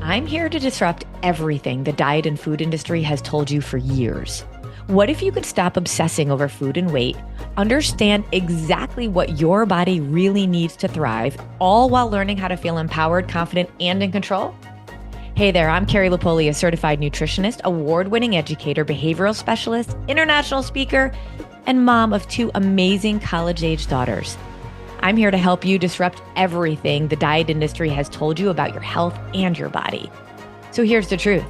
I'm here to disrupt everything the diet and food industry has told you for years. What if you could stop obsessing over food and weight, understand exactly what your body really needs to thrive, all while learning how to feel empowered, confident, and in control? Hey there, I'm Carrie, a certified nutritionist, award-winning educator, behavioral specialist, international speaker, and mom of two amazing college-age daughters. I'm here to help you disrupt everything the diet industry has told you about your health and your body. So here's the truth.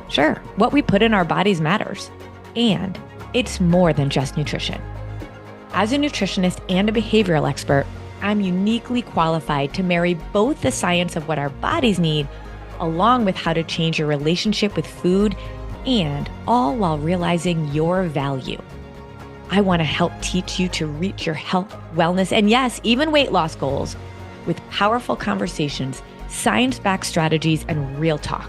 Sure, what we put in our bodies matters, and it's more than just nutrition. As a nutritionist and a behavioral expert, I'm uniquely qualified to marry both the science of what our bodies need along with how to change your relationship with food, and all while realizing your value. I want to help teach you to reach your health, wellness, and yes, even weight loss goals with powerful conversations, science-backed strategies, and real talk.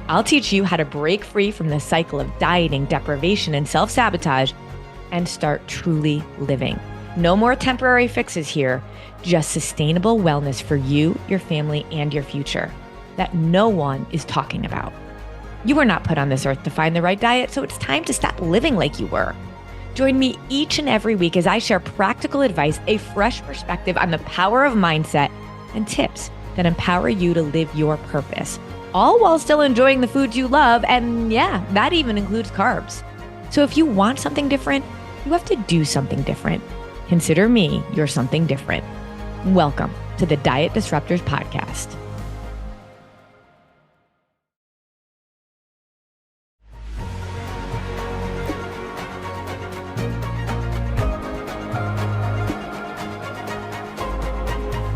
I'll teach you how to break free from the cycle of dieting, deprivation, and self-sabotage and start truly living. No more temporary fixes here, just sustainable wellness for you, your family, and your future that no one is talking about. You were not put on this earth to find the right diet, so it's time to stop living like you were. Join me each and every week as I share practical advice, a fresh perspective on the power of mindset, and tips that empower you to live your purpose, all while still enjoying the foods you love. And yeah, that even includes carbs. So if you want something different, you have to do something different. Consider me your something different. Welcome to the Diet Disruptors Podcast.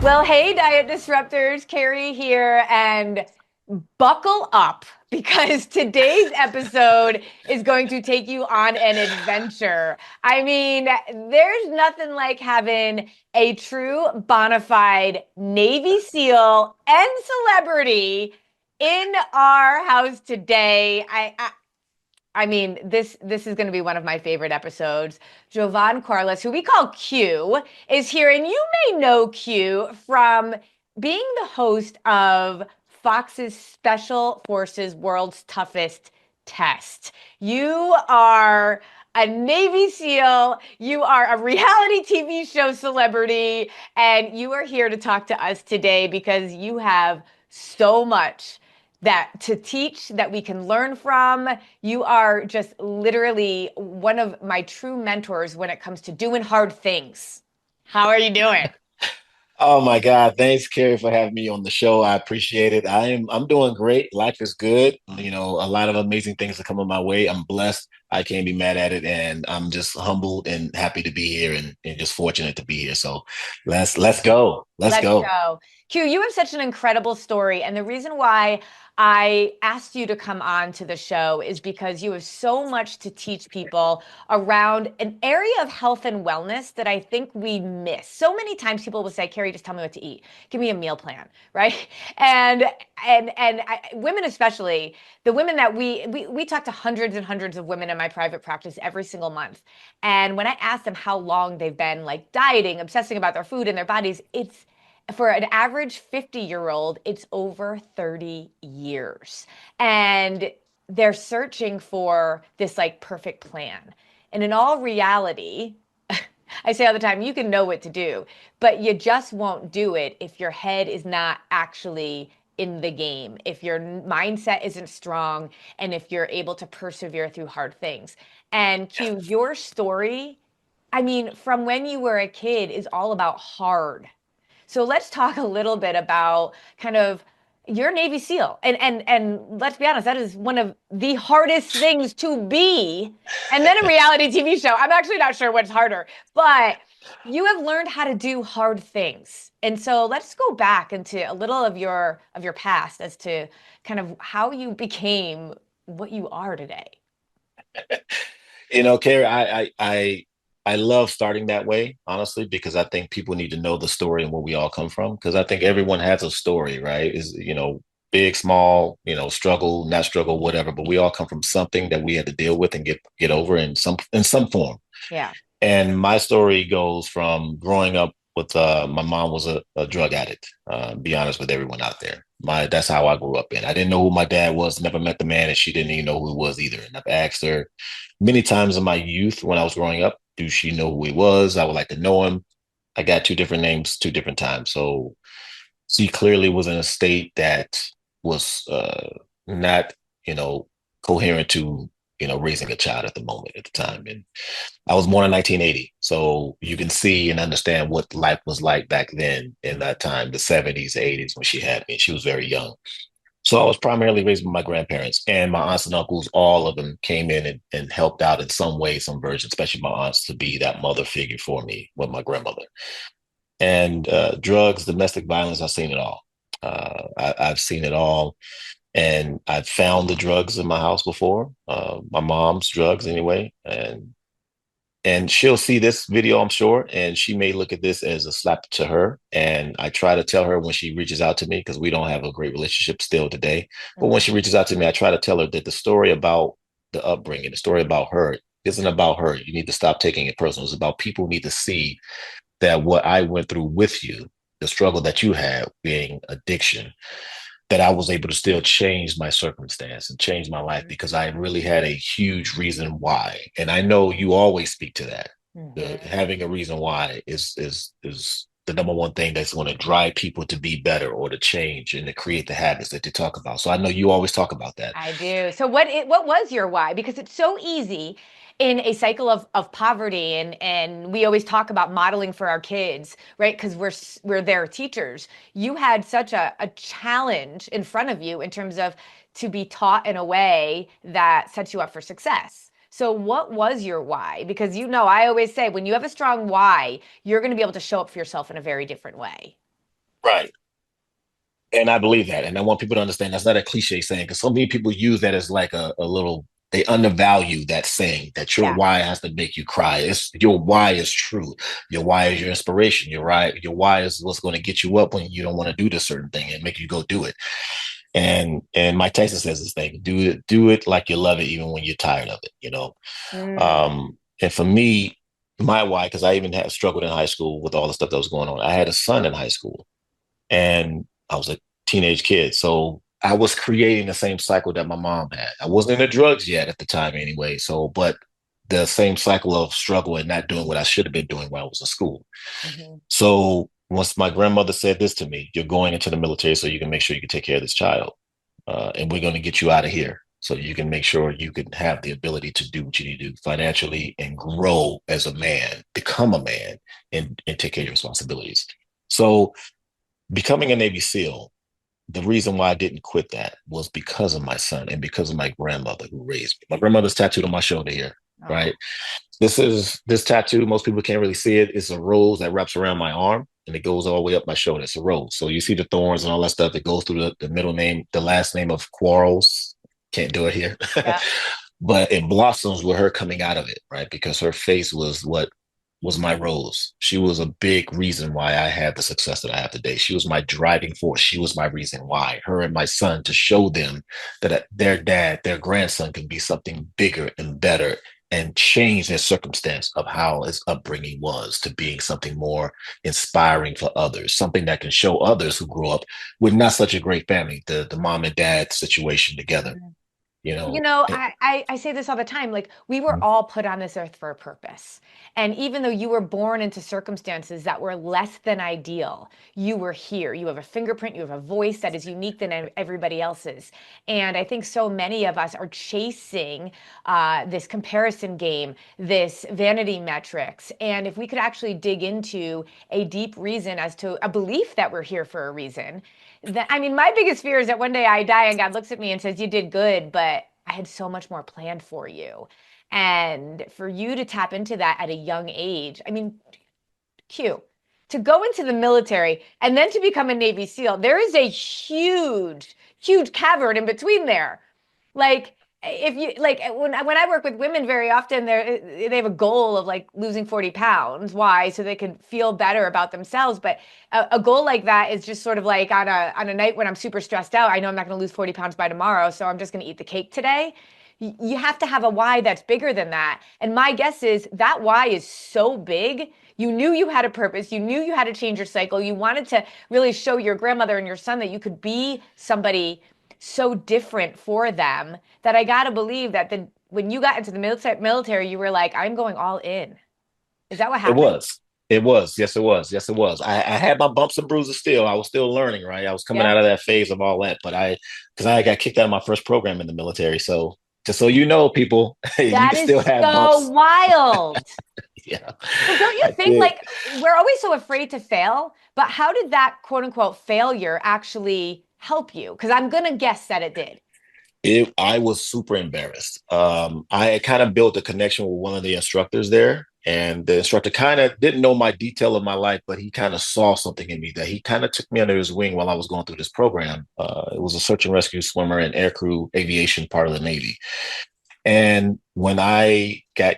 Well, hey, Diet Disruptors, Carrie here, and buckle up because today's episode is going to take you on an adventure. I mean, there's nothing like having a true bona fide Navy SEAL and celebrity in our house today. I mean, this is going to be one of my favorite episodes. Jovon Quarles, who we call Q, is here. And you may know Q from being the host of Fox's Special Forces World's Toughest Test. You are a Navy SEAL, you are a reality TV show celebrity, and you are here to talk to us today because you have so much that to teach, that we can learn from. You are just literally one of my true mentors when it comes to doing hard things. How are you doing? Oh my God. Thanks, Carrie, for having me on the show. I appreciate it. I'm doing great. Life is good. You know, a lot of amazing things are coming my way. I'm blessed. I can't be mad at it. And I'm just humbled and happy to be here and just fortunate to be here. So let's go. Let's Let's go. go. Q, you have such an incredible story. And the reason why I asked you to come on to the show is because you have so much to teach people around an area of health and wellness that I think we miss. So many times people will say, Carrie, just tell me what to eat. Give me a meal plan, right? And women especially, the women that we talk to hundreds and hundreds of women in my private practice every single month. And when I ask them how long they've been like dieting, obsessing about their food and their bodies, it's for an average 50-year-old, it's over 30 years. And they're searching for this like perfect plan. And in all reality, I say all the time, you can know what to do, but you just won't do it if your head is not actually in the game, if your mindset isn't strong, and if you're able to persevere through hard things. And Q, your story, I mean, from when you were a kid is all about hard. So let's talk a little bit about kind of your Navy SEAL. And let's be honest, that is one of the hardest things to be. And then a reality TV show. I'm actually not sure what's harder, but you have learned how to do hard things. And so let's go back into a little of your past as to kind of how you became what you are today. You know, Carrie, I love starting that way, honestly, because I think people need to know the story and where we all come from. Because I think everyone has a story, right? Is, you know, big, small, you know, struggle, not struggle, whatever. But we all come from something that we had to deal with and get over in some form. Yeah. And my story goes from growing up with my mom was a drug addict. Be honest with everyone out there. That's how I grew up in. I didn't know who my dad was, never met the man, and she didn't even know who he was either. And I've asked her many times in my youth when I was growing up, do she know who he was? I would like to know him. I got two different names, two different times. So she clearly was in a state that was not, you know, coherent to, raising a child at the moment at the time. And I was born in 1980. So you can see and understand what life was like back then in that time, the 70s, 80s, when she had me. She was very young. So I was primarily raised by my grandparents and my aunts and uncles. All of them came in and helped out in some way, some version, especially my aunts to be that mother figure for me with my grandmother. And drugs, domestic violence, I've seen it all. I've seen it all. And I've found the drugs in my house before, my mom's drugs anyway. And she'll see this video, I'm sure, and she may look at this as a slap to her. And I try to tell her when she reaches out to me, because we don't have a great relationship still today. But when she reaches out to me, I try to tell her that the story about the upbringing, the story about her, isn't about her. You need to stop taking it personal. It's about people need to see that what I went through with you, the struggle that you had being addiction, that I was able to still change my circumstance and change my life because I really had a huge reason why. And I know you always speak to that. Having a reason why is the number one thing that's going to drive people to be better or to change and to create the habits that they talk about. So I know you always talk about that. I do. So what was your why? Because it's so easy in a cycle of poverty, and we always talk about modeling for our kids, right? Because we're their teachers. You had such a challenge in front of you in terms of to be taught in a way that sets you up for success. So what was your why? Because I always say when you have a strong why, you're going to be able to show up for yourself in a very different way. Right. And I believe that. And I want people to understand that's not a cliche saying because so many people use that as like a little, they undervalue that saying that your Yeah. why has to make you cry. It's your why is true. Your why is your inspiration. Your why is what's going to get you up when you don't want to do this certain thing and make you go do it. And Mike Tyson says this thing, do it like you love it, even when you're tired of it. Mm. And for me, my why, because I even had struggled in high school with all the stuff that was going on. I had a son in high school and I was a teenage kid. So I was creating the same cycle that my mom had. I wasn't into drugs yet at the time anyway. So, but the same cycle of struggle and not doing what I should have been doing while I was in school. Mhm. So once my grandmother said this to me, you're going into the military so you can make sure you can take care of this child. And we're going to get you out of here so you can make sure you can have the ability to do what you need to do financially and grow as a man, become a man, and take care of your responsibilities. So becoming a Navy SEAL, the reason why I didn't quit that was because of my son and because of my grandmother who raised me. My grandmother's tattooed on my shoulder here, Oh. right? This tattoo. Most people can't really see it. It's a rose that wraps around my arm and it goes all the way up my shoulder. It's a rose. So you see the thorns and all that stuff. It goes through the middle name, the last name of Quarles. Can't do it here. Yeah. But it blossoms with her coming out of it, right? Because her face was what was my rose. She was a big reason why I had the success that I have today. She was my driving force. She was my reason why. Her and my son to show them that their dad, their grandson, can be something bigger and better and change their circumstance of how his upbringing was to being something more inspiring for others, something that can show others who grew up with not such a great family, the mom and dad situation together, you You know. know, I say this all the time. Like, we were all put on this earth for a purpose. And even though you were born into circumstances that were less than ideal, you were here. You have a fingerprint, you have a voice that is unique than everybody else's. And I think so many of us are chasing this comparison game, this vanity metrics. And if we could actually dig into a deep reason as to a belief that we're here for a reason, that, I mean, my biggest fear is that one day I die and God looks at me and says, "You did good, but I had so much more planned for you." And for you to tap into that at a young age, I mean, Q, to go into the military and then to become a Navy SEAL, there is a huge, huge cavern in between there. Like, if you like when I work with women very often they have a goal of like losing 40 pounds. Why? So they can feel better about themselves. But a goal like that is just sort of like on a night when I'm super stressed out, I know I'm not going to lose 40 pounds by tomorrow, so I'm just going to eat the cake today. You have to have a why that's bigger than that. And my guess is that why is so big, You knew you had a purpose. You knew you had to change your cycle. You wanted to really show your grandmother and your son that you could be somebody so different for them that I got to believe that when you got into the military, you were like, I'm going all in. Is that what It happened? was. It was. Yes, it was. Yes, it was. I had my bumps and bruises still. I was still learning, right? I was coming Yeah. out of that phase of all that, but because I got kicked out of my first program in the military. So just so you know, people, you That can is still have so bumps. wild. Yeah, But don't you I think did. like we're always so afraid to fail, but how did that quote unquote failure actually help you? Because I'm gonna guess that it did. I was super embarrassed. I had kind of built a connection with one of the instructors there, and the instructor kind of didn't know my detail of my life, but he kind of saw something in me that he kind of took me under his wing while I was going through this program. It was a search and rescue swimmer and aircrew aviation part of the Navy. And when I got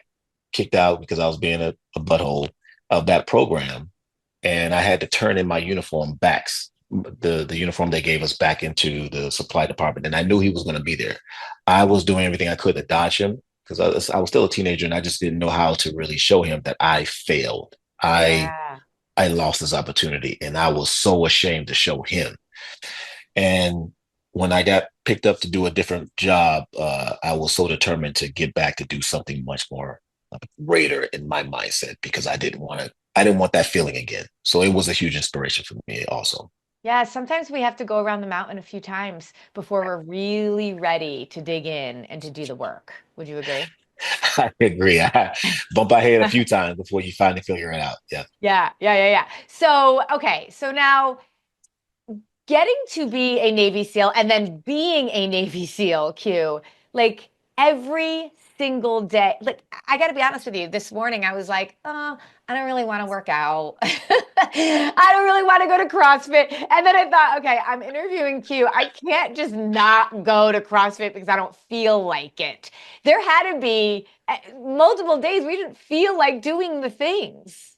kicked out because I was being a butthole of that program, and I had to turn in my uniform backs, the uniform they gave us back into the supply department, and I knew he was going to be there. I was doing everything I could to dodge him because I was still a teenager, and I just didn't know how to really show him that I failed. Yeah. I lost this opportunity, and I was so ashamed to show him. And when I got picked up to do a different job, I was so determined to get back to do something much more greater in my mindset because I didn't want that feeling again. So it was a huge inspiration for me also. Yeah, sometimes we have to go around the mountain a few times before we're really ready to dig in and to do the work. Would you agree? I agree. I bump my head a few times before you finally figure it out. Yeah. Yeah. So, okay. So now getting to be a Navy SEAL and then being a Navy SEAL, Q, like every single day. Like, I got to be honest with you. This morning, I was like, oh, I don't really want to work out. I don't really want to go to CrossFit. And then I thought, okay, I'm interviewing Q. I can't just not go to CrossFit because I don't feel like it. There had to be multiple days we didn't feel like doing the things.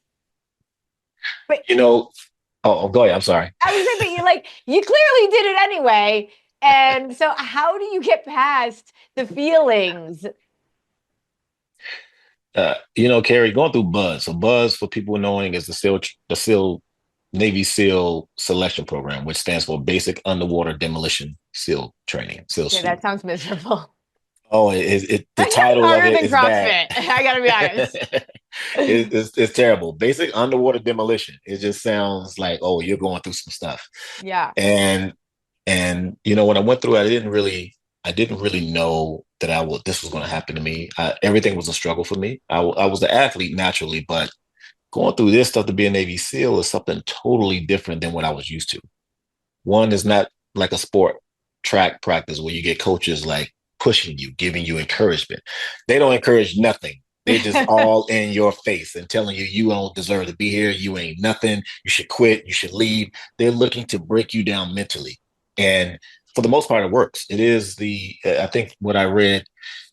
But You know, go ahead. I'm sorry. I was saying, but you clearly did it anyway. And so how do you get past the feelings? Carrie, going through Buzz. So Buzz, for people knowing, is the SEAL Navy SEAL selection program, which stands for Basic Underwater Demolition SEAL Training, SEAL Okay, that Suit. sounds miserable. Oh, the That sounds title of harder it than is bad. CrossFit. I gotta be honest. It's terrible. Basic underwater demolition. It just sounds like, oh, you're going through some stuff. Yeah. And when I went through it, I didn't really know that this was going to happen to me. Everything was a struggle for me. I was the athlete naturally, but going through this stuff to be a Navy SEAL is something totally different than what I was used to. One is not like a sport track practice where you get coaches like pushing you, giving you encouragement. They don't encourage nothing. They're just all in your face and telling you you don't deserve to be here. You ain't nothing. You should quit. You should leave. They're looking to break you down mentally. And for the most part, it works. I think what I read,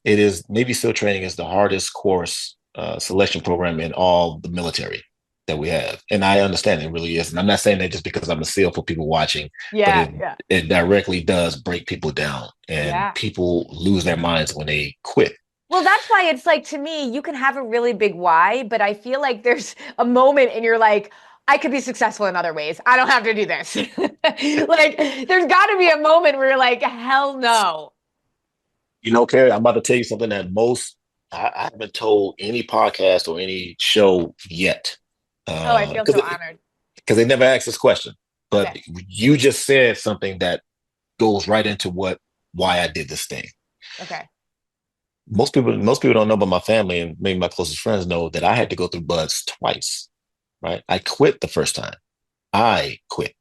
it is Navy SEAL training is the hardest course selection program in all the military that we have. And I understand it really is. And I'm not saying that just because I'm a SEAL for people watching, but Yeah, it yeah. it directly does break people down, and Yeah. people lose their minds when they quit. Well, that's why it's like to me, you can have a really big why, but I feel like there's a moment and you're like, I could be successful in other ways. I don't have to do this. Like, there's got to be a moment where you're like, hell no. Carrie, I'm about to tell you something that I haven't told any podcast or any show yet. Oh, I feel so Because honored. they never asked this question. But Okay. you just said something that goes right into why I did this thing. Okay. Most people don't know, but my family and maybe my closest friends know that I had to go through buds twice. Right? I quit the first time. I quit.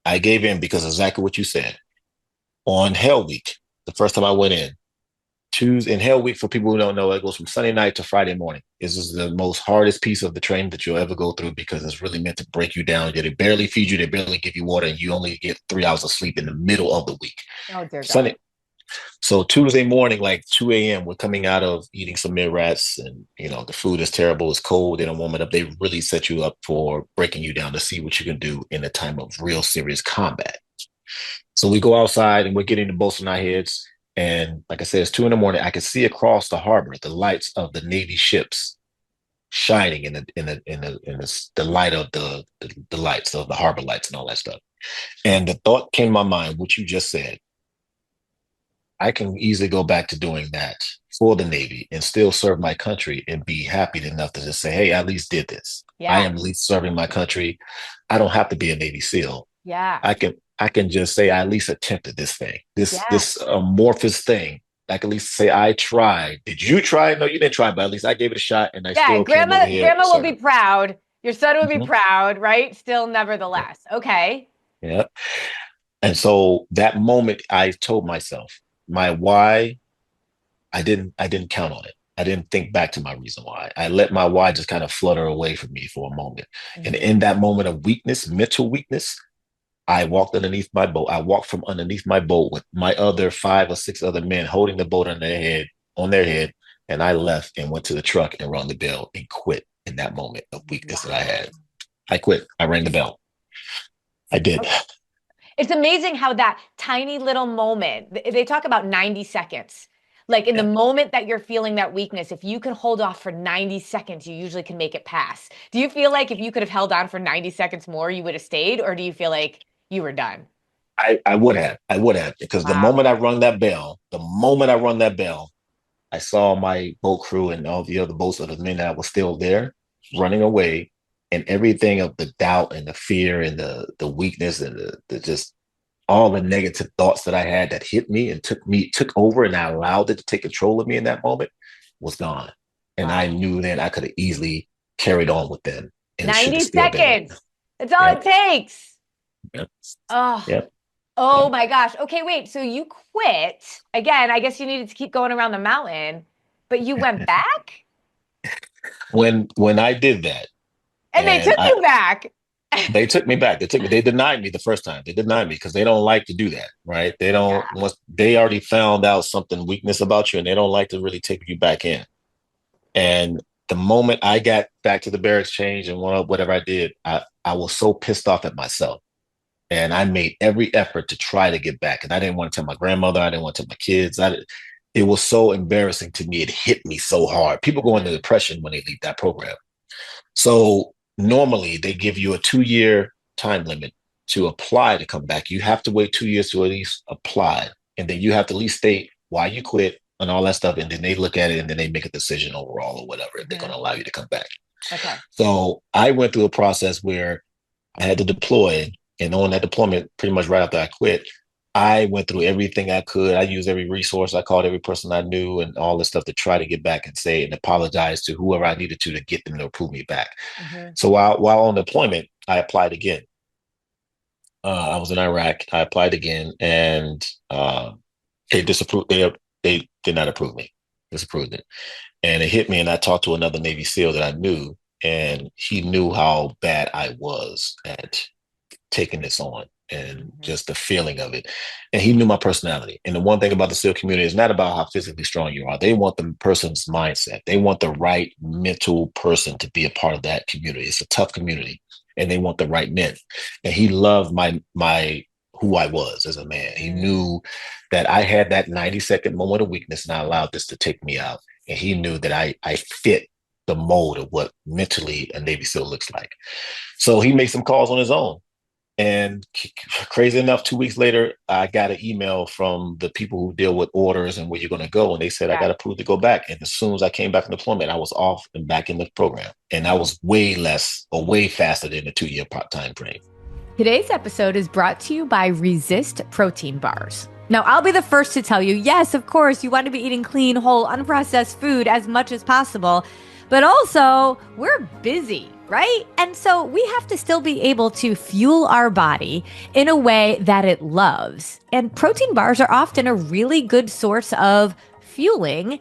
I gave in because of exactly what you said. On Hell Week, the first time I went in, Tuesday in Hell Week, for people who don't know, it goes from Sunday night to Friday morning. This is the most hardest piece of the training that you'll ever go through because it's really meant to break you down. They barely feed you, they barely give you water, and you only get 3 hours of sleep in the middle of the week. Oh, dear God. Sunday, so Tuesday morning, like 2 a.m., we're coming out of eating some mid rats, and the food is terrible. It's cold. They don't warm it up. They really set you up for breaking you down to see what you can do in a time of real serious combat. So we go outside and we're getting the boats in our heads. And like I said, it's 2 in the morning. I can see across the harbor the lights of the Navy ships shining in the light of the lights of the harbor lights and all that stuff. And the thought came to my mind, what you just said. I can easily go back to doing that for the Navy and still serve my country and be happy enough to just say, hey, I at least did this. I Yeah. am at least serving my country. I don't have to be a Navy SEAL. Yeah. I can just say I at least attempted this thing, this Yeah. this amorphous thing. I can at least say I tried. Did you try? No, you didn't try, but at least I gave it a shot and I Yeah. still came over here Grandma and will be served. proud. Your son will be Mhm. proud, right? Still, Yeah. nevertheless. Okay. Yeah. And so that moment I told myself, my why, I didn't count on it. I didn't think back to my reason why. I let my why just kind of flutter away from me for a moment. And Mhm. in that moment of weakness, mental weakness, I walked underneath my boat. I walked from underneath my boat with my other 5 or 6 other men holding the boat on their head, and I left and went to the truck and rang the bell and quit in that moment of weakness that I Wow. had. I quit. I rang the bell. I did. It's amazing how that tiny little moment, they talk about 90 seconds. Like in the Yeah. moment that you're feeling that weakness, if you can hold off for 90 seconds, you usually can make it pass. Do you feel like if you could have held on for 90 seconds more, you would have stayed? Or do you feel like you were done? I would have, because the Wow. moment I rung that bell, I saw my boat crew and all the other boats of the men that were still there running away, and everything of the doubt and the fear and the weakness and the just all the negative thoughts that I had that hit me and took over, and I allowed it to take control of me in that moment was gone. And I Wow. knew then I could have easily carried on with them, and it should have 90 still been. seconds. That's all it Yep. takes. Yep. Oh, Yep. oh Yep. my gosh. Okay, wait. So you quit. Again, I guess you needed to keep going around the mountain, but you went back When I did that, and they and took I you back. they took me back. They denied me the first time. They denied me because they don't like to do that, right? They don't Yeah. once they already found out something weakness about you, and they don't like to really take you back in. And the moment I got back to the barracks change and whatever I did, I was so pissed off at myself. And I made every effort to try to get back. And I didn't want to tell my grandmother. I didn't want to tell my kids. It was so embarrassing to me. It hit me so hard. People go into Mhm. depression when they leave that program. So normally they give you a 2 year time limit to apply to come back. You have to wait 2 years to at least apply. And then you have to at least state why you quit and all that stuff. And then they look at it and then they make a decision overall or whatever if they're going Mhm. to allow you to come back. Okay. So I went through a process where I had to deploy. And on that deployment, pretty much right after I quit, I went through everything I could. I used every resource. I called every person I knew and all this stuff to try to get back and say and apologize to whoever I needed to get them to approve me back. Mhm. So while on deployment, I applied again. I was in Iraq. I applied again, and they disapproved. They did not approve me. Disapproved it, and it hit me. And I talked to another Navy SEAL that I knew, and he knew how bad I was at taking this on and Mhm. just the feeling of it. And he knew my personality. And the one thing about the SEAL community is not about how physically strong you are. They want the person's mindset. They want the right mental person to be a part of that community. It's a tough community, and they want the right men. And he loved my who I was as a man. He Mhm. knew that I had that 90-second moment of weakness and I allowed this to take me out. And he knew that I fit the mold of what mentally a Navy SEAL looks like. So he made some calls on his own. And crazy enough, 2 weeks later, I got an email from the people who deal with orders and where you're going to go. And they said, I Yeah. got approved to go back. And as soon as I came back from deployment, I was off and back in the program. And I was way less or way faster than the 2 year time frame. Today's episode is brought to you by Resist Protein Bars. Now, I'll be the first to tell you, yes, of course, you want to be eating clean, whole, unprocessed food as much as possible. But also, we're busy, right? And so we have to still be able to fuel our body in a way that it loves. And protein bars are often a really good source of fueling.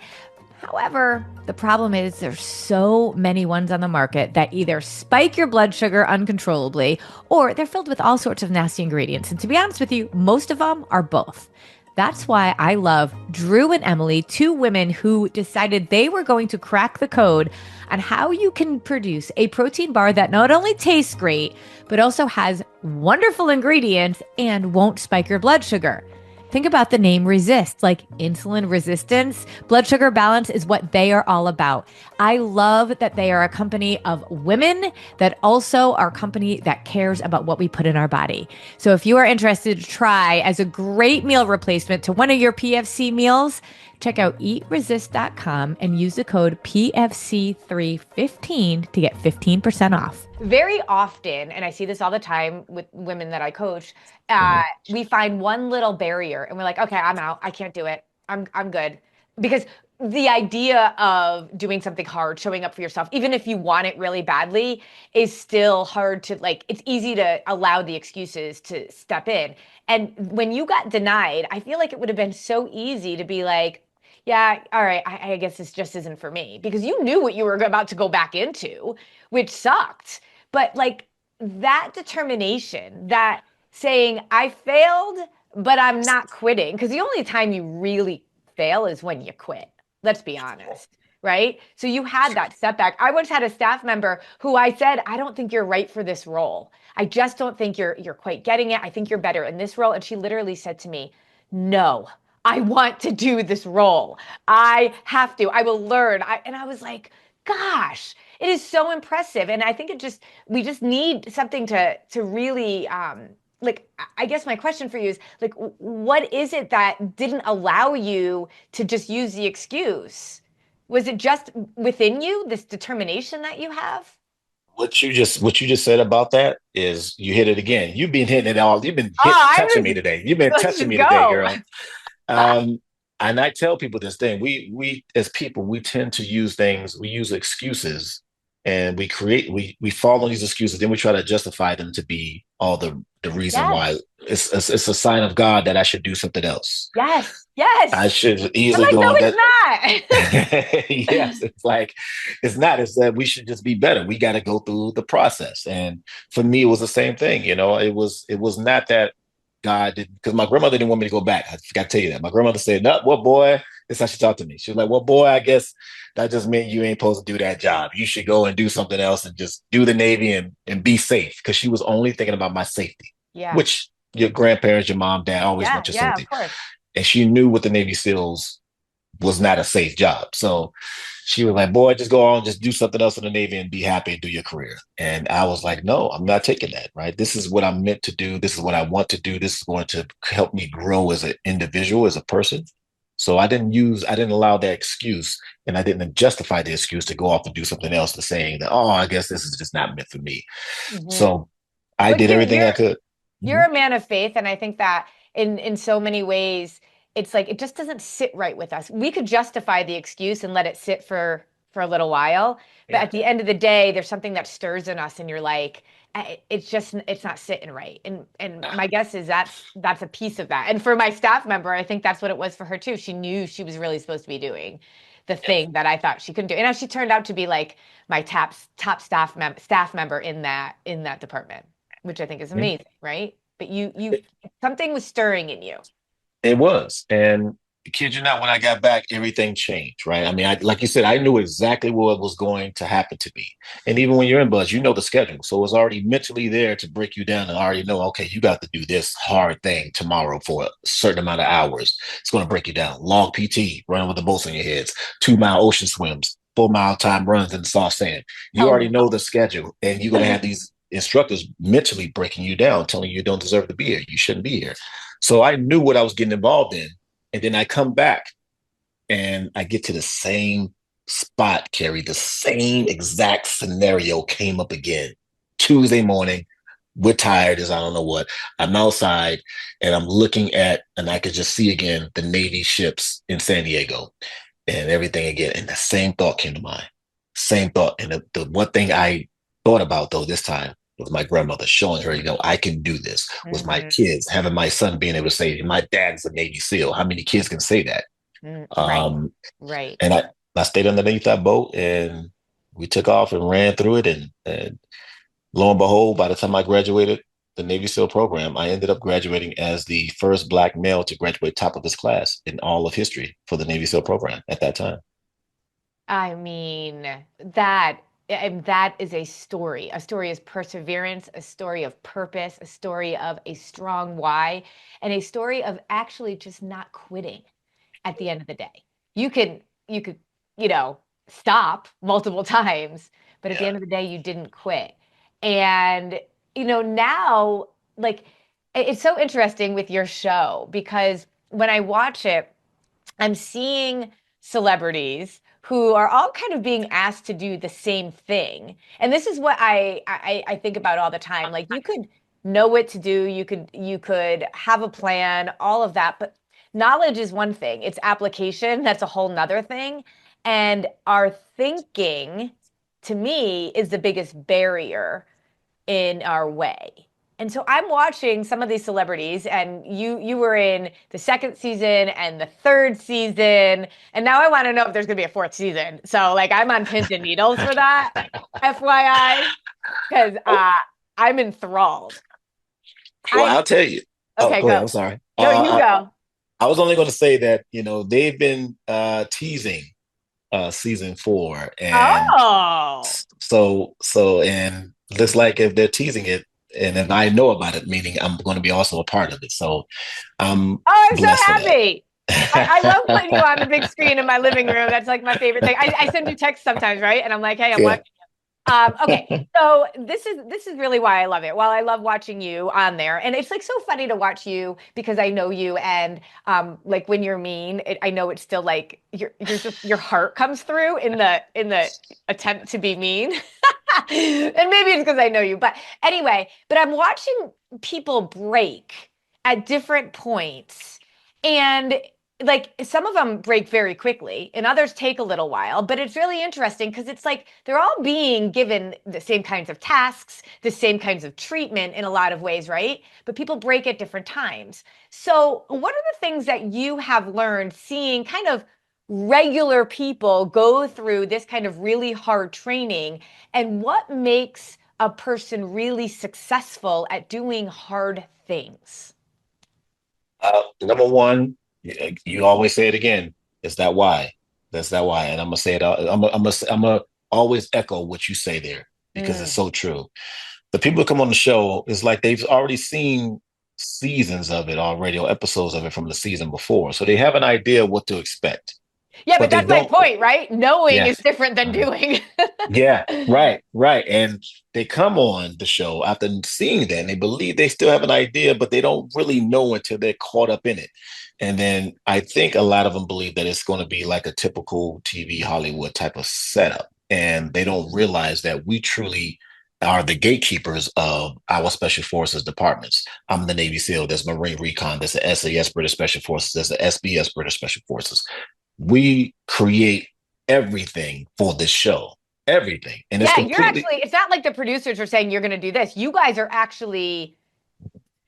However, the problem is there's so many ones on the market that either spike your blood sugar uncontrollably or they're filled with all sorts of nasty ingredients. And to be honest with you, most of them are both. That's why I love Drew and Emily, two women who decided they were going to crack the code on how you can produce a protein bar that not only tastes great, but also has wonderful ingredients and won't spike your blood sugar. Think about the name resist, like insulin resistance. Blood sugar balance is what they are all about. I love that they are a company of women that also are a company that cares about what we put in our body. So if you are interested to try as a great meal replacement to one of your PFC meals, check out eatresist.com and use the code PFC315 to get 15% off. Very often, and I see this all the time with women that I coach, Mhm. we find one little barrier and we're like, okay, I'm out. I can't do it. I'm good. Because the idea of doing something hard, showing up for yourself, even if you want it really badly, is still hard to like, it's easy to allow the excuses to step in. And when you got denied, I feel like it would have been so easy to be like, yeah, all right, I guess this just isn't for me because you knew what you were about to go back into, which sucked. But like that determination, that saying, I failed, but I'm not quitting. Because the only time you really fail is when you quit. Let's be honest. Right. So you had that setback. I once had a staff member who I said, I don't think you're right for this role. I just don't think you're quite getting it. I think you're better in this role. And she literally said to me, no, I want to do this role. I have to. I will learn. And I was like, gosh, it is so impressive. And I think we just need something to really like I guess my question for you is like what is it that didn't allow you to just use the excuse? Was it just within you, this determination that you have? What you just said about that is you hit it again. You've been hitting it all. You've been Oh, touching I me was today. You've been let's touching just me today, go. girl. Um, and I tell people this thing. We as people, we tend to use things, we use excuses and we fall on these excuses, then we try to justify them to be all the reason why Yes. it's a sign of God that I should do something else. Yes. I Yes. should I'm easily like, go no, on that. it's Yes, not. it's like it's not. It's that we should just be better. We got to go through the process. And for me, it was the same thing. It was not that God did because my grandmother didn't want me to go back. I forgot to tell you that. My grandmother said, "No, well, boy." That's how she talked to me. She was like, "Well, boy, I guess that just meant you ain't supposed to do that job. You should go and do something else and just do the Navy and be safe." Because she was only thinking about my safety, Yeah. which your grandparents, your mom, dad always Yeah. want your Yeah. Of safety. course. And she knew what the Navy SEALs was not a safe job. So she was like, boy, just go on, just do something else in the Navy and be happy and do your career. And I was like, no, I'm not taking that, right? This is what I'm meant to do. This is what I want to do. This is going to help me grow as an individual, as a person. So I didn't allow that excuse and I didn't justify the excuse to go off and do something else to saying that, oh, I guess this is just not meant for me. Hmm. So I But did everything I could. you're Mhm. a man of faith, and I think that in so many ways, it's like it just doesn't sit right with us. We could justify the excuse and let it sit for a little while, but Yeah. at the end of the day, there's something that stirs in us, and you're like, it's just it's not sitting right. And my guess is that's a piece of that. And for my staff member, I think that's what it was for her too. She knew she was really supposed to be doing the thing that I thought she couldn't do, and now she turned out to be like my top staff member in that department, which I think is Yeah. amazing, right? But you something was stirring in you. It was. And kid you not, when I got back, everything changed, right? I mean, like you said, I knew exactly what was going to happen to me. And even when you're in buzz, you know the schedule. So it's already mentally there to break you down and already know, okay, you got to do this hard thing tomorrow for a certain amount of hours. It's going to break you down. Long PT, running with the boats on your heads, 2 mile ocean swims, 4 mile time runs in the soft sand. You already Oh know the schedule, and you're going to have these instructors mentally breaking you down, telling you don't deserve to be here. You shouldn't be here. So I knew what I was getting involved in. And then I come back and I get to the same spot, Carrie. The same exact scenario came up again. Tuesday morning, we're tired as I don't know what. I'm outside and I'm looking at, and I could just see again the Navy ships in San Diego and everything again. And the same thought came to mind. Same thought. And the one thing I thought about though this time was my grandmother showing her, I can do this. Was my hmm kids having my son being able to say, my dad's a Navy SEAL. How many kids can say that? Right, Um, right. and I stayed underneath that boat and we took off and ran through it. And lo and behold, by the time I graduated the Navy SEAL program, I ended up graduating as the first Black male to graduate top of his class in all of history for the Navy SEAL program at that time. I mean, that And that is a story. A story is perseverance, a story of purpose, a story of a strong why, and a story of actually just not quitting at the end of the day. You could, you know, stop multiple times, but at the Yeah. end of the day, you didn't quit. And, now, like, it's so interesting with your show because when I watch it, I'm seeing celebrities who are all kind of being asked to do the same thing. And this is what I think about all the time. Like you could know what to do, you could have a plan, all of that, but knowledge is one thing. It's application, that's a whole nother thing. And our thinking, to me, is the biggest barrier in our way. And so I'm watching some of these celebrities, and you were in the second season and the third season, and now I want to know if there's going to be a fourth season. So like I'm on pins and needles for that, FYI, because Oh, I'm enthralled. well, I I'll tell you. Oh, Okay, go ahead. go. I'm sorry. No, you go. I was only going to say that, they've been teasing season four, and Oh, and looks like if they're teasing it, and if I know about it, meaning I'm going to be also a part of it. So I'm I'm so blessed for happy. I love putting you on the big that. screen in my living room. That's like my favorite thing. I send you texts sometimes, right? And I'm like, hey, I'm Yeah. watching. Okay, so this is really why I love it. While I love watching you on there, and it's like so funny to watch you because I know you, and like when you're mean, I know it's still like you're just your heart comes through in the attempt to be mean, and maybe it's because I know you. But anyway, but I'm watching people break at different points, and like some of them break very quickly and others take a little while, but it's really interesting because it's like they're all being given the same kinds of tasks, the same kinds of treatment in a lot of ways, right? But people break at different times. So what are the things that you have learned seeing kind of regular people go through this kind of really hard training, and what makes a person really successful at doing hard things? Number one, you always say it again. It's that why. That's that why. And I'm gonna say it. I'm gonna always echo what you say there because it's Mm. so true. The people who come on the show is like they've already seen seasons of it already or episodes of it from the season before, so they have an idea what to expect. Yeah, But but they that's my don't. point, right? Knowing Yeah. is different than Mhm. doing. Yeah, right, right. And they come on the show after seeing that and they believe they still have an idea, but they don't really know until they're caught up in it. And then I think a lot of them believe that it's going to be like a typical TV Hollywood type of setup. And they don't realize that we truly are the gatekeepers of our special forces departments. I'm the Navy SEAL, there's Marine Recon, there's the SAS British Special Forces, there's the SBS British Special Forces. We create everything for this show, everything, and it's Yeah, you're completely. actually, it's not like the producers are saying you're going to do this. You guys are actually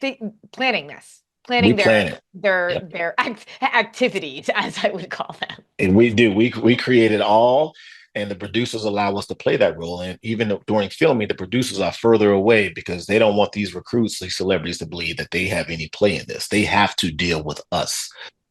th planning this, We planning their plan it. their Yep. their act activities, as I would call them. And we do. We create it all, and the producers allow us to play that role. And even during filming, the producers are further away because they don't want these recruits, these celebrities, to believe that they have any play in this. They have to deal with us,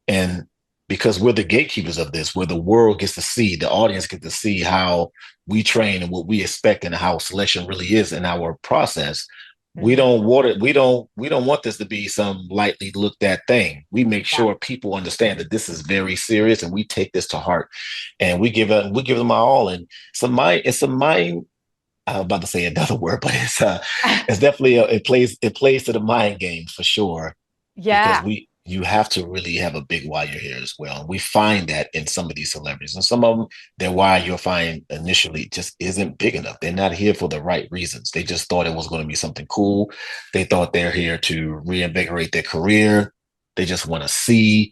and because we're the gatekeepers of this, where the world gets to see, the audience gets to see how we train and what we expect and how selection really is in our process. We Mhm. don't want it. We don't want this to be some lightly looked at thing. We make Yeah. sure people understand that this is very serious and we take this to heart, and we give them our all. And it's a mind. I was about to say another word, but it's definitely it plays to the mind game for sure, because Yeah. you have to really have a big why you're here as well. And we find that in some of these celebrities, and some of them, their why you'll find initially just isn't big enough. They're not here for the right reasons. They just thought it was going to be something cool. They thought they're here to reinvigorate their career. They just want to see.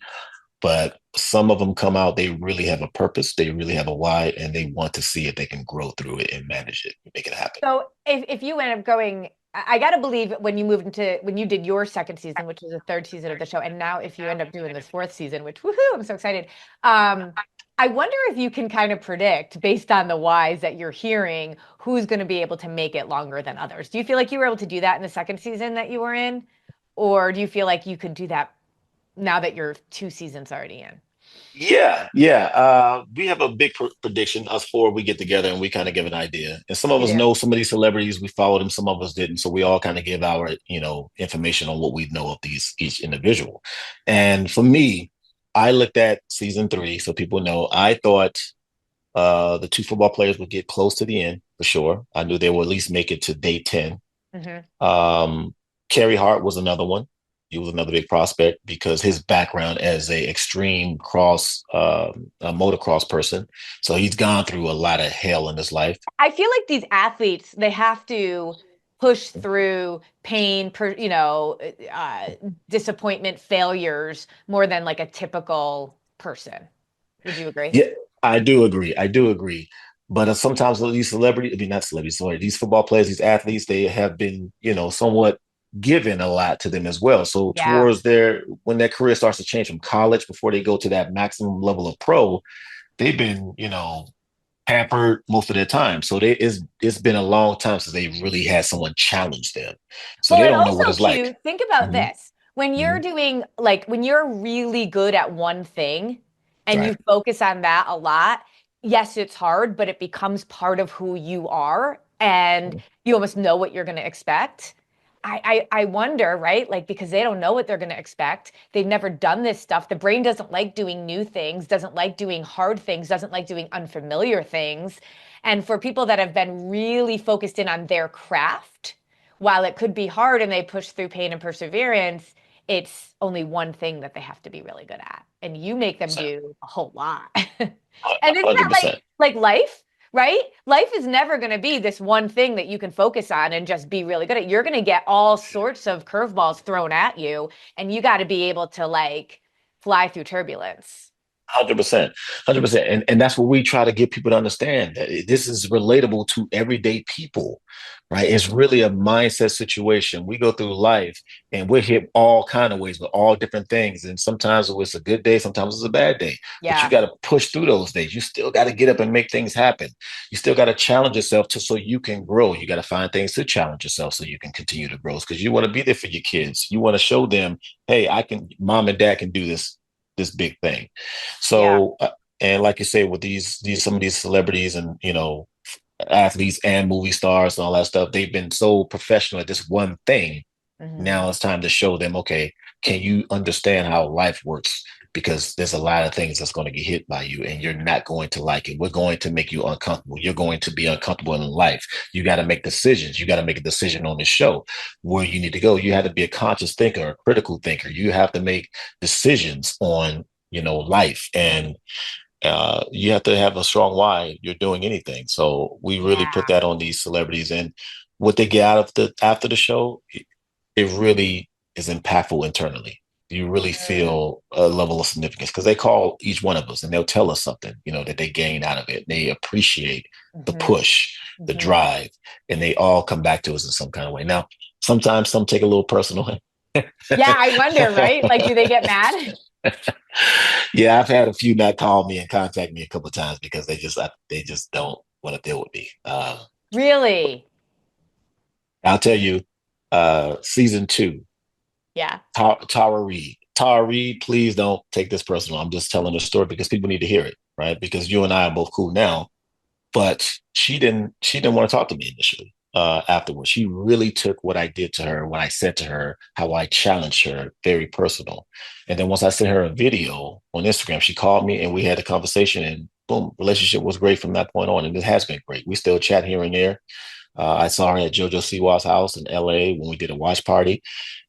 But some of them come out, they really have a purpose, they really have a why, and they want to see if they can grow through it and manage it, make it happen. So if you end up going, I got to believe when you moved into when you did your second season, which was the third season of the show, and now if you end up doing this fourth season, which woohoo, I'm so excited. Um, I wonder if you can kind of predict based on the whys that you're hearing who's going to be able to make it longer than others. Do you feel like you were able to do that in the second season that you were in, or do you feel like you could do that now that you're two seasons already in? Yeah. We have a big prediction. Us four, we get together and we kind of give an idea. And some of You us do. know some of these celebrities. We follow them. Some of us didn't. So we all kind of give our, information on what we know of these each individual. Yeah. And for me, I looked at season three, so people know. I thought the two football players would get close to the end for sure. I knew they would at least make it to day 10. Hmm. Um, Carrie Hart was another one. He was another big prospect because his background as a extreme a motocross person. So he's gone through a lot of hell in his life. I feel like these athletes, they have to push through pain, uh, disappointment, failures more than like a typical person. Would you agree? Yeah, I do agree. I do agree. But sometimes these celebrities, I mean, not celebrities, sorry, these football players, these athletes, they have been, somewhat given a lot to them as well. So Yeah. towards when their career starts to change from college before they go to that maximum level of pro, they've been, pampered most of their time. So it's been a long time since they really had someone challenge them. So Well, they and don't know what also, it's like. Q, think about Hmm. this. When Hmm. you're doing, like, when you're really good at one thing and you Right. focus on that a lot, yes, it's hard, but it becomes part of who you are and you almost know what you're going to expect. I wonder, right? Like, because they don't know what they're going to expect. They've never done this stuff. The brain doesn't like doing new things, doesn't like doing hard things, doesn't like doing unfamiliar things. And for people that have been really focused in on their craft, while it could be hard and they push through pain and perseverance, it's only one thing that they have to be really good at. And you make them do a whole lot. And isn't that 100%. like life, right? Life is never going to be this one thing that you can focus on and just be really good at. You're going to get all sorts of curveballs thrown at you, and you got to be able to like fly through turbulence. 100%, 100%, and that's what we try to get people to understand that this is relatable to everyday people, right? It's really a mindset situation. We go through life and we're hit all kind of ways with all different things, and sometimes it's a good day, sometimes it's a bad day. But you Yeah. got to push through those days. You still got to get up and make things happen. You still got to challenge yourself so you can grow. You got to find things to challenge yourself so you can continue to grow. Because you want to be there for your kids. You want to show them, hey, I can. Mom and dad can do this big thing. Yeah. So, and like you say, with these some of these celebrities and athletes and movie stars and all that stuff, they've been so professional at this one thing. Hmm. Now it's time to show them, okay, can you understand how life works? Because there's a lot of things that's going to get hit by you, and you're not going to like it. We're going to make you uncomfortable. You're going to be uncomfortable in life. You got to make decisions. You got to make a decision on this show where you need to go. You have to be a conscious thinker, a critical thinker. You have to make decisions on life, and you have to have a strong why you're doing anything. So we really put Yeah. that on these celebrities, and what they get out of the after the show, it really is impactful internally. You really Mm. feel a level of significance because they call each one of us and they'll tell us something, that they gain out of it. They appreciate the Hmm. push, the Hmm. drive, and they all come back to us in some kind of way. Now, sometimes some take a little personal. Yeah, I wonder, right? Like, do they get mad? Yeah, I've had a few not call me and contact me a couple of times because they just don't want to deal with me. Really? I'll tell you, season two, Yeah. Tara Reid. Tara Reid, please don't take this personal. I'm just telling the story because people need to hear it, right? Because you and I are both cool now, but she didn't want to talk to me initially. Afterwards, she really took what I did to her, what I said to her, how I challenged her, very personal. And then once I sent her a video on Instagram, she called me and we had a conversation, and boom, relationship was great from that point on, and it has been great. We still chat here and there. I saw her at JoJo Siwa's house in LA when we did a watch party.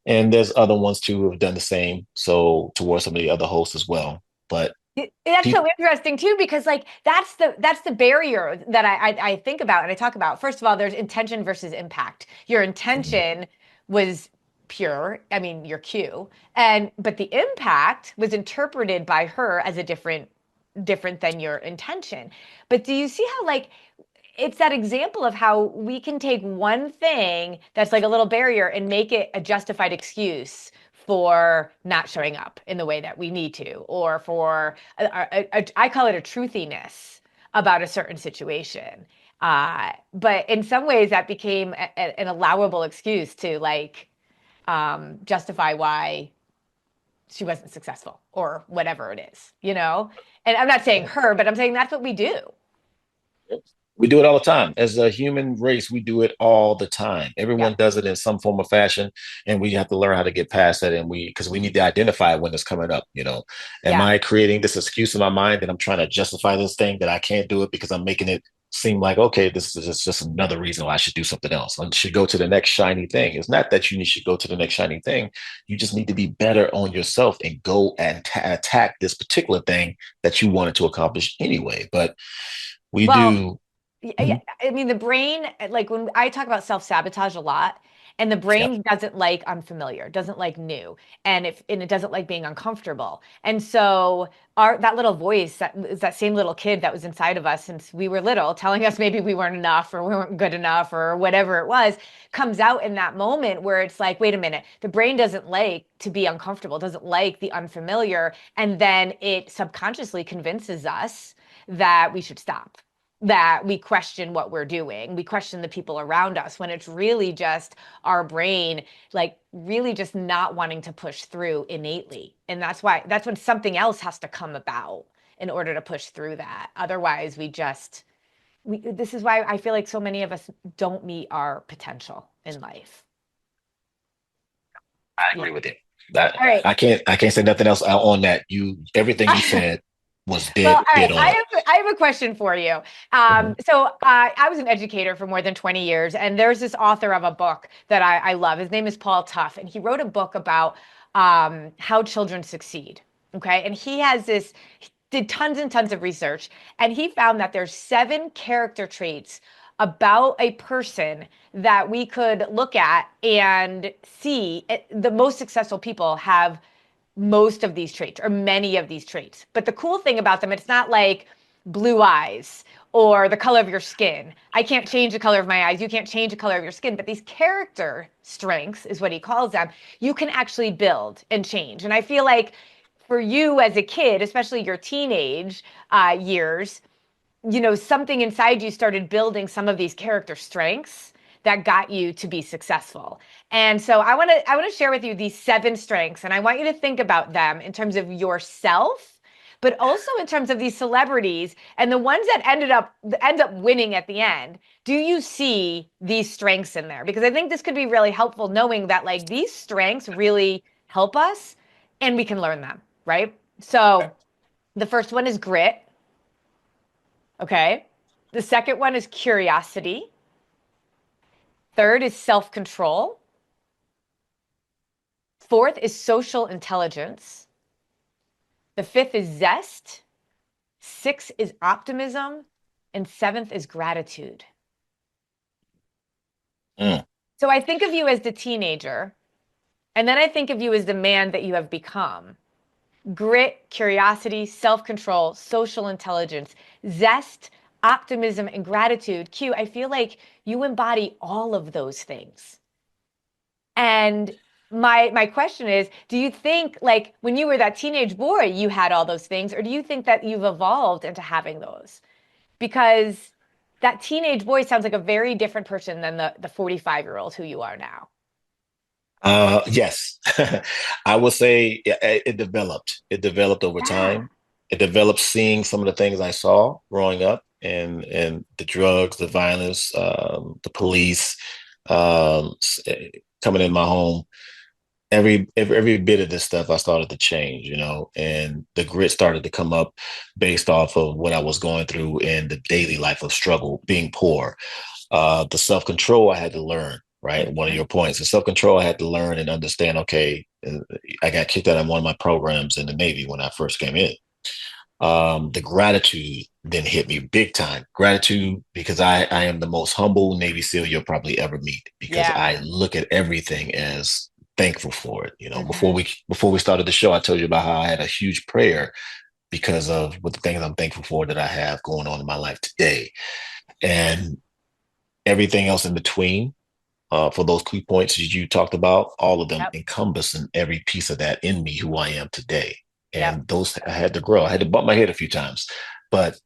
And there's other ones too who have done the same. So towards some of the other hosts as well. But That's so people, interesting too, because like that's the barrier that I think about and I talk about. First of all, there's intention versus impact. Your intention was pure, I mean your cue, and but the impact was interpreted by her as a different than your intention. But do you see how like it's that example of how we can take one thing that's like a little barrier and make it a justified excuse for not showing up in the way that we need to, or for I call it a truthiness about a certain situation. But in some ways, that became an allowable excuse to like justify why she wasn't successful or whatever it is, you know? And I'm not saying her, but I'm saying that's what we do. We do it all the time. As a human race, we do it all the time. Yeah. Everyone does it in some form or fashion, and we have to learn how to get past that. And because we need to identify when it's coming up. Am Yeah. I creating this excuse in my mind that I'm trying to justify this thing that I can't do it because I'm making it seem like, okay, this is just another reason why I should do something else. I should go to the next shiny thing. It's not that you should go to the next shiny thing. You just need to be better on yourself and go and attack this particular thing that you wanted to accomplish anyway. But we Well, do. yeah, I mean, the brain, like when I talk about self-sabotage a lot, and the Yep. brain doesn't like unfamiliar, doesn't like new, and it doesn't like being uncomfortable. And so our that little voice, that is that same little kid that was inside of us since we were little, telling us maybe we weren't enough or we weren't good enough or whatever it was, comes out in that moment where it's like, wait a minute, the brain doesn't like to be uncomfortable, doesn't like the unfamiliar, and then it subconsciously convinces us that we should stop, that we question what we're doing. We question the people around us when it's really just our brain, like really just not wanting to push through innately. And that's when something else has to come about in order to push through that. Otherwise, this is why I feel like so many of us don't meet our potential in life. I Yeah. agree with you. That All right. I can't say nothing else on that. Everything you said was Well, dead all right. dead on. I have a question for you. Mhm. I was an educator for more than 20 years, and there's this author of a book that I love. His name is Paul Tough, and he wrote a book about how children succeed. Okay, and he did tons and tons of research, and he found that there's 7 character traits about a person that we could look at and see the most successful people have most of these traits or many of these traits. But the cool thing about them, it's not like blue eyes or the color of your skin. I can't change the color of my eyes. You can't change the color of your skin. But these character strengths is what he calls them. You can actually build and change. And I feel like for you as a kid, especially your teenage years, something inside you started building some of these character strengths that got you to be successful. And so I want to share with you these 7 strengths, and I want you to think about them in terms of yourself, but also in terms of these celebrities and the ones that end up winning at the end. Do you see these strengths in there? Because I think this could be really helpful knowing that like these strengths really help us and we can learn them, right? So the first one is grit. Okay. The second one is curiosity. Third is self control. Fourth is social intelligence. The fifth is zest. Sixth is optimism. And seventh is gratitude. Mm. So I think of you as the teenager, and then I think of you as the man that you have become. Grit, curiosity, self control, social intelligence, zest, optimism, and gratitude. Q, I feel like you embody all of those things. And my question is, do you think like when you were that teenage boy, you had all those things, or do you think that you've evolved into having those? Because that teenage boy sounds like a very different person than the 45-year-old who you are now. Yes, I would say it developed. It developed over Yeah. time. It developed seeing some of the things I saw growing up, and the drugs, the violence, the police coming in my home. Every bit of this stuff I started to change, and the grit started to come up based off of what I was going through in the daily life of struggle, being poor. The self control I had to learn, right? One of Mhm. your points, the self control I had to learn and understand. Okay, I got kicked out of one of my programs in the Navy when I first came in. The gratitude then hit me big time. Gratitude because I am the most humble Navy SEAL you'll probably ever meet because Yeah. I look at everything as thankful for it. Before Hmm. we started the show, I told you about how I had a huge prayer because of what the things I'm thankful for that I have going on in my life today. And everything else in between, for those key points that you talked about, all of them Yep. encompass in every piece of that in me, who I am today. Yep. And those I had to grow. I had to bump my head a few times, but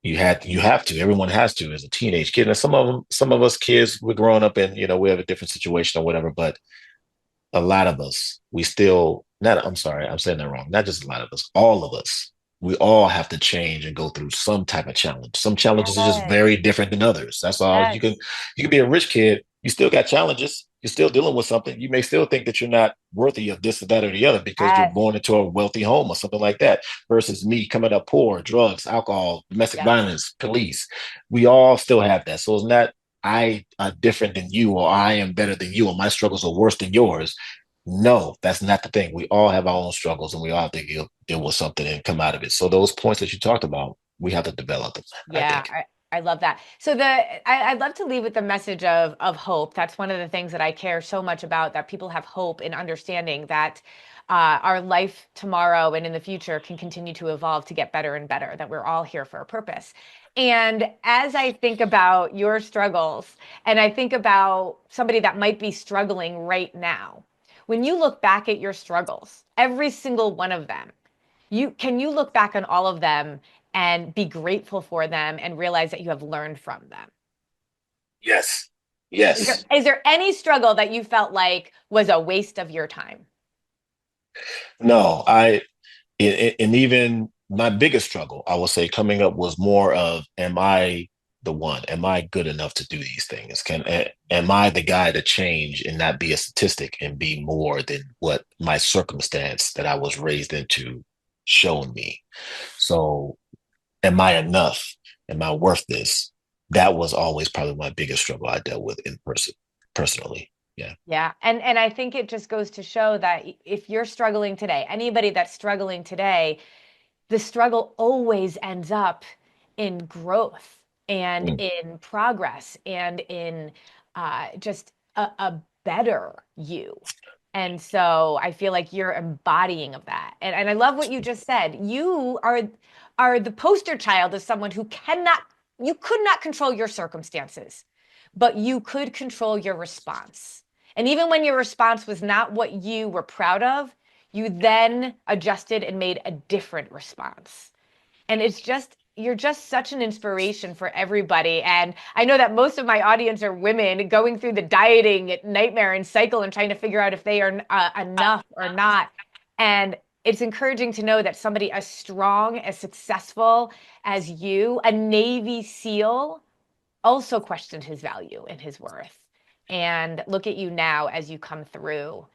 you have to. Everyone has to as a teenage kid. And some of us kids, we're growing up and we have a different situation or whatever. But a lot of us, we still not, I'm sorry, I'm saying that wrong. Not just a lot of us, all of us, we all have to change and go through some type of challenge. Some challenges are just Yes. very different than others. That's all. Yes. You can be a rich kid, you still got challenges. You're still dealing with something. You may still think that you're not worthy of this or that or the other because you're Yes. born into a wealthy home or something like that. Versus me coming up poor, drugs, alcohol, domestic Yep. violence, police. We all still have that. So it's not I are different than you, or I am better than you, or my struggles are worse than yours. No, that's not the thing. We all have our own struggles and we all have to deal with something and come out of it. So those points that you talked about, we have to develop them, I Yeah, think. I love that. So I'd love to leave with the message of hope. That's one of the things that I care so much about, that people have hope in understanding that our life tomorrow and in the future can continue to evolve to get better and better, that we're all here for a purpose. And as I think about your struggles, and I think about somebody that might be struggling right now, when you look back at your struggles, every single one of them, you look back on all of them and be grateful for them and realize that you have learned from them? Yes. Is there Yes. is there any struggle that you felt like was a waste of your time? No, and even my biggest struggle, I will say, coming up was more of, am I the one? Am I good enough to do these things? Am I the guy to change and not be a statistic and be more than what my circumstance that I was raised into shown me? So, am I enough? Am I worth this? That was always probably my biggest struggle I dealt with in person, personally. Yeah. Yeah. And I think it just goes to show that if you're struggling today, anybody that's struggling today, the struggle always ends up in growth and Mm. in progress and in just a better you. And so I feel like you're embodying of that. And I love what you just said. You are the poster child of someone who you could not control your circumstances, but you could control your response. And even when your response was not what you were proud of, you then adjusted and made a different response. And you're just such an inspiration for everybody. And I know that most of my audience are women going through the dieting nightmare and cycle and trying to figure out if they are enough or not. And it's encouraging to know that somebody as strong, as successful as you, a Navy SEAL, also questioned his value and his worth. And look at you now as you come through.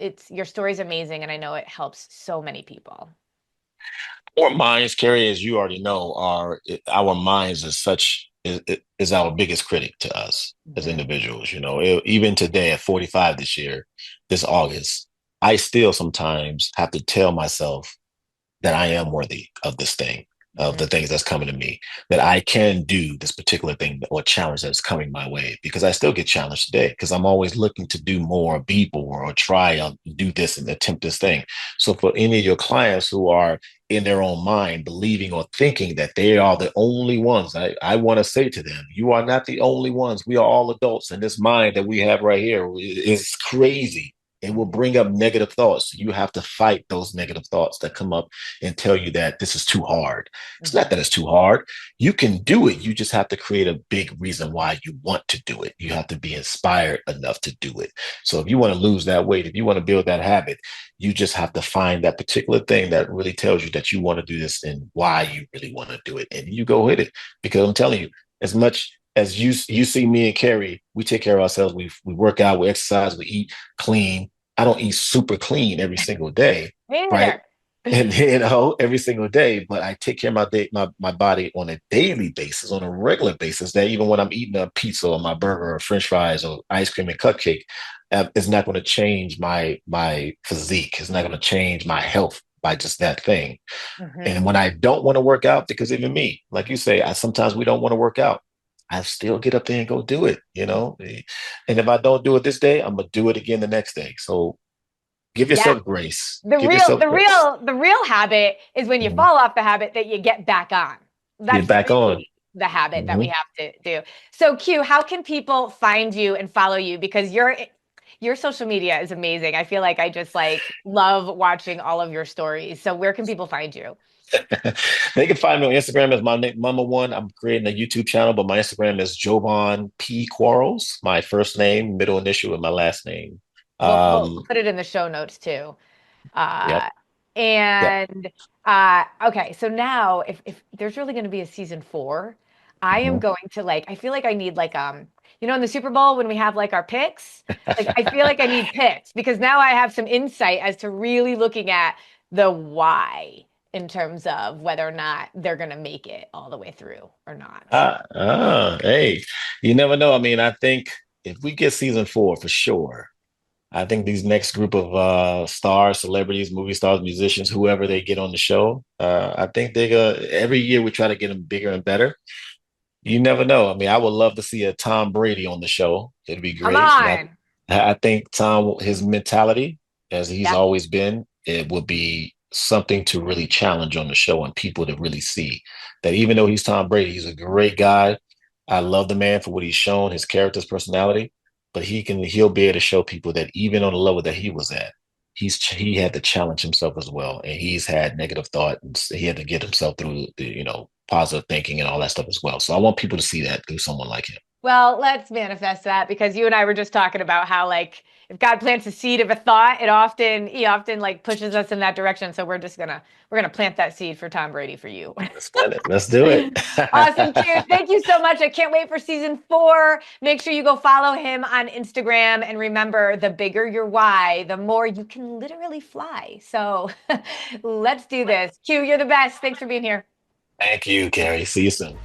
It's your story's amazing, and I know it helps so many people. Our minds, Carrie, as you already know, are our minds as such is our biggest critic to us as Mhm. individuals. Even today at 45 this year, this August, I still sometimes have to tell myself that I am worthy of this thing, of Mhm. the things that's coming to me, that I can do this particular thing or challenge that's coming my way, because I still get challenged today because I'm always looking to do more, be more, or try do this and attempt this thing. So for any of your clients who are in their own mind, believing or thinking that they are the only ones, I want to say to them, you are not the only ones. We are all adults, and this mind that we have right here is crazy. It will bring up negative thoughts. You have to fight those negative thoughts that come up and tell you that this is too hard. It's not Mhm. that it's too hard. You can do it. You just have to create a big reason why you want to do it. You have to be inspired enough to do it. So if you want to lose that weight, if you want to build that habit, you just have to find that particular thing that really tells you that you want to do this and why you really want to do it. And you go with it. Because I'm telling you, as much as you see me and Carrie, we take care of ourselves. We work out, we exercise, we eat clean. I don't eat super clean every single day, Me right? neither. And every single day, but I take care of my body on a daily basis, on a regular basis. That even when I'm eating a pizza or my burger or French fries or ice cream and cupcake, it's not going to change my physique. It's not going to change my health by just that thing. Mhm. And when I don't want to work out, because even me, like you say, sometimes we don't want to work out. I still get up there and go do it. And if I don't do it this day, I'm gonna do it again the next day. So give Yeah. yourself grace. The Give real, yourself the grace. real, the real habit is when you Mhm. fall off the habit that you get back on. Get That's back on. really the habit that we Mhm. have to do. So, Q, how can people find you and follow you? Because your social media is amazing. I feel like I just like love watching all of your stories. So, where can people find you? They can find me on Instagram as my name, number one. I'm creating a YouTube channel, but my Instagram is Jovon P. Quarles, my first name, middle initial, and my last name. We'll Um, put it in the show notes too. yep. Uh, Yep. and okay, so now if there's really going to be a season four, I am Mhm. going to like I feel like I need like in the Super Bowl when we have like our picks, like I feel like I need picks because now I have some insight as to really looking at the why in terms of whether or not they're going to make it all the way through or not. Hey, you never know. I mean, I think if we get season four for sure, I think these next group of stars, celebrities, movie stars, musicians, whoever they get on the show, I think they every year we try to get them bigger and better. You never know. I mean, I would love to see a Tom Brady on the show. It'd be Come great. And on. I think Tom, his mentality, as he's Yeah. always been, it would be something to really challenge on the show and people to really see that even though he's Tom Brady, he's a great guy. I love the man for what he's shown, his character's personality, but he'll be able to show people that even on the level that he was at, he had to challenge himself as well, and he's had negative thought, and he had to get himself through the positive thinking and all that stuff as well. So I want people to see that through someone like him. Well, let's manifest that because you and I were just talking about how like if God plants a seed of a thought, he often like pushes us in that direction. So we're gonna plant that seed for Tom Brady for you. Let's plan it. Let's do it. Awesome, Q. Thank you so much. I can't wait for season four. Make sure you go follow him on Instagram. And remember, the bigger your why, the more you can literally fly. So let's do this. Q, you're the best. Thanks for being here. Thank you, Carrie. See you soon.